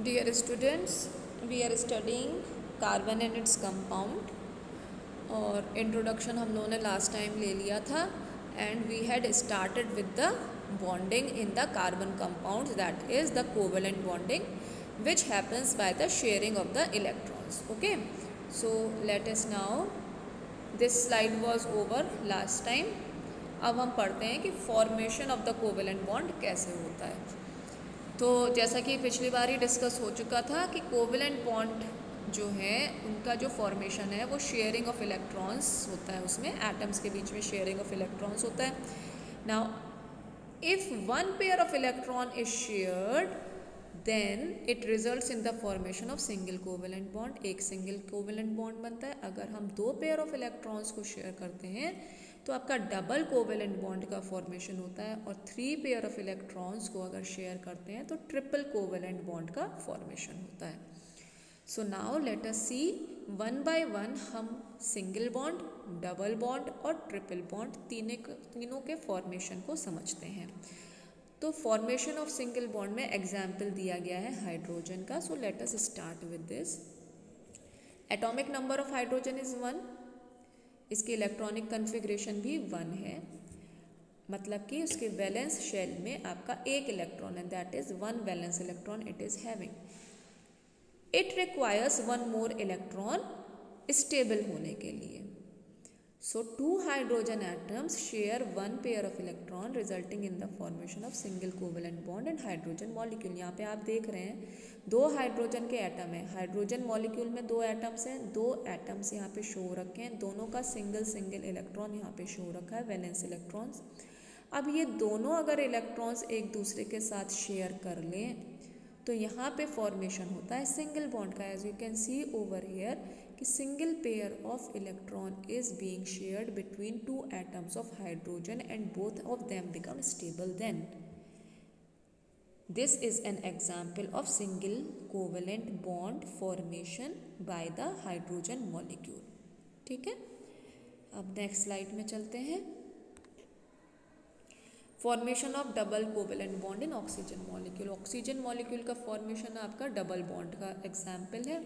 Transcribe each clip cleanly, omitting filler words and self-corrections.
Dear students, we are studying carbon and its compound और introduction हम लोगों ने लास्ट टाइम ले लिया था and we had started with the bonding in the carbon compounds that is the covalent bonding which happens by the sharing of the electrons. Okay, so let us now, this slide was over last time. अब हम पढ़ते हैं कि formation of the covalent bond कैसे होता है. तो जैसा कि पिछली बार ही डिस्कस हो चुका था कि कोवेलेंट बॉन्ड जो है उनका जो फॉर्मेशन है वो शेयरिंग ऑफ इलेक्ट्रॉन्स होता है, उसमें एटम्स के बीच में शेयरिंग ऑफ इलेक्ट्रॉन्स होता है. Now if one pair of electron is shared then it results in the formation of single covalent bond. एक सिंगल कोवेलेंट बॉन्ड बनता है. अगर हम दो पेयर ऑफ इलेक्ट्रॉन्स को शेयर करते हैं तो आपका डबल कोवेलेंट बॉन्ड का फॉर्मेशन होता है, और थ्री पेयर ऑफ इलेक्ट्रॉन्स को अगर शेयर करते हैं तो ट्रिपल कोवेलेंट बॉन्ड का फॉर्मेशन होता है. So now let us see one by one हम सिंगल बॉन्ड, डबल बॉन्ड और ट्रिपल बॉन्ड तीनों के फॉर्मेशन को समझते हैं. तो फॉर्मेशन ऑफ सिंगल बॉन्ड में एग्जाम्पल दिया गया है हाइड्रोजन का. So let us start with this. Atomic number of hydrogen is 1. इसकी इलेक्ट्रॉनिक कन्फिग्रेशन भी 1 है, मतलब कि उसके वैलेंस शेल में आपका एक इलेक्ट्रॉन है, that is 1 valence electron it is having. It requires 1 more electron stable होने के लिए. So two hydrogen atoms share one pair of electron resulting in the formation of single covalent bond and hydrogen molecule. यहाँ पे आप देख रहे हैं दो हाइड्रोजन के एटम हैं. हाइड्रोजन मॉलिक्यूल में दो एटम्स हैं, दो एटम्स यहाँ पे शो रखे हैं, दोनों का सिंगल इलेक्ट्रॉन यहाँ पे शो रखा है, वैलेंस इलेक्ट्रॉन्स. अब ये दोनों अगर इलेक्ट्रॉन्स एक दूसरे के साथ शेयर कर लें तो यहाँ पे फॉर्मेशन होता है सिंगल बॉन्ड का. As you can see over here कि single pair of electron is being shared between two atoms of hydrogen and both of them become stable. Then this is an example of single covalent bond formation by the hydrogen molecule. ठीक है, अब next slide में चलते हैं. Formation of double covalent bond in oxygen molecule. Oxygen molecule का formation आपका double bond का example है.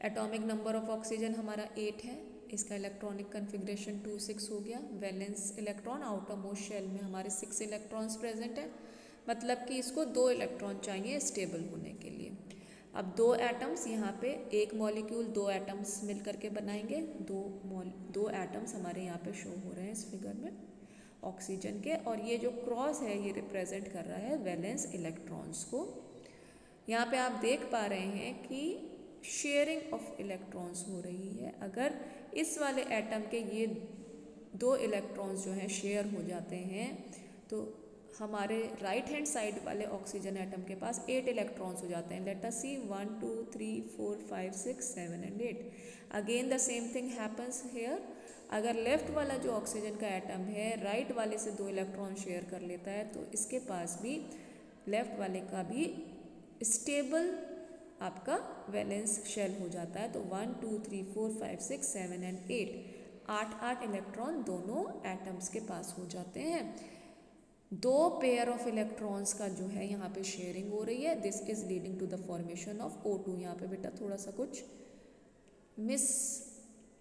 एटॉमिक नंबर ऑफ ऑक्सीजन हमारा 8 है. इसका इलेक्ट्रॉनिक कन्फिग्रेशन 2 6 हो गया. Valence electron outermost shell में हमारे 6 इलेक्ट्रॉन्स प्रेजेंट है, मतलब कि इसको 2 इलेक्ट्रॉन चाहिए स्टेबल होने के लिए. अब दो एटम्स यहाँ पे, एक मॉलिक्यूल 2 एटम्स मिल करके बनाएंगे. दो एटम्स हमारे यहाँ पे शो हो रहे हैं इस फिगर में ऑक्सीजन के, और ये जो क्रॉस है ये रिप्रेजेंट कर रहा है वैलेंस इलेक्ट्रॉन्स को. यहाँ पे आप देख पा रहे हैं कि शेयरिंग ऑफ इलेक्ट्रॉन्स हो रही है. अगर इस वाले एटम के ये 2 इलेक्ट्रॉन्स जो हैं शेयर हो जाते हैं तो हमारे राइट हैंड साइड वाले ऑक्सीजन एटम के पास 8 इलेक्ट्रॉन्स हो जाते हैं. Let us see 1 2 3 4 5 6 7 and 8. Again the same thing happens here. अगर लेफ्ट वाला जो ऑक्सीजन का एटम है राइट वाले से 2 इलेक्ट्रॉन शेयर कर लेता है तो इसके पास भी लेफ्ट वाले का भी स्टेबल आपका वैलेंस शेल हो जाता है. तो 1 2 3 4 5 6 7 एंड 8 इलेक्ट्रॉन दोनों एटम्स के पास हो जाते हैं. 2 पेयर ऑफ इलेक्ट्रॉन्स का जो है यहाँ पे शेयरिंग हो रही है. This is leading to the formation of O2. यहाँ पे बेटा थोड़ा सा कुछ मिस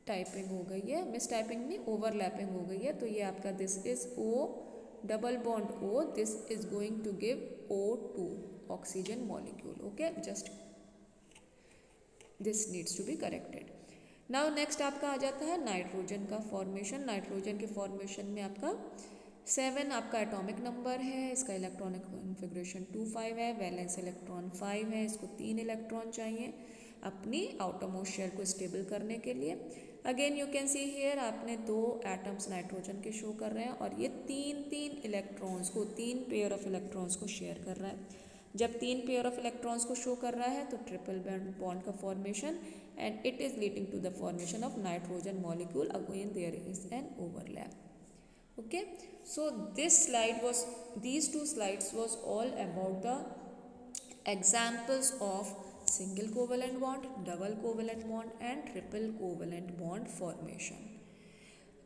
टाइपिंग हो गई है, मिस टाइपिंग नहीं ओवरलैपिंग हो गई है. तो ये आपका this is O double bond O, this is going to give O2 oxygen molecule. Okay, just this needs to be corrected. Now next आपका आ जाता है नाइट्रोजन का फॉर्मेशन. नाइट्रोजन के फॉर्मेशन में आपका 7 आपका एटॉमिक नंबर है. इसका इलेक्ट्रॉनिक कॉन्फ़िगरेशन 2 5 है. वैलेंस इलेक्ट्रॉन 5 है. इसको 3 इलेक्ट्रॉन चाहिए अपनी आउटर मोस्ट शेल को स्टेबल करने के लिए. Again you can see here आपने 2 एटम्स नाइट्रोजन के शो कर रहे हैं, और ये 3 इलेक्ट्रॉन्स को, 3 पेयर ऑफ इलेक्ट्रॉन्स को शेयर कर रहा है. जब 3 पेयर ऑफ इलेक्ट्रॉन्स को शो कर रहा है तो ट्रिपल बॉन्ड का formation, and it is leading to the formation of nitrogen molecule. Again there is an overlap. Okay, so these two slides was all about the examples of single covalent bond, double covalent bond and triple covalent bond formation.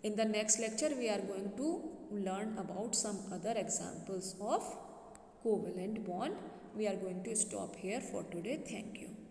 In the next lecture we are going to learn about some other examples of covalent bond we are going to stop here for today. Thank you.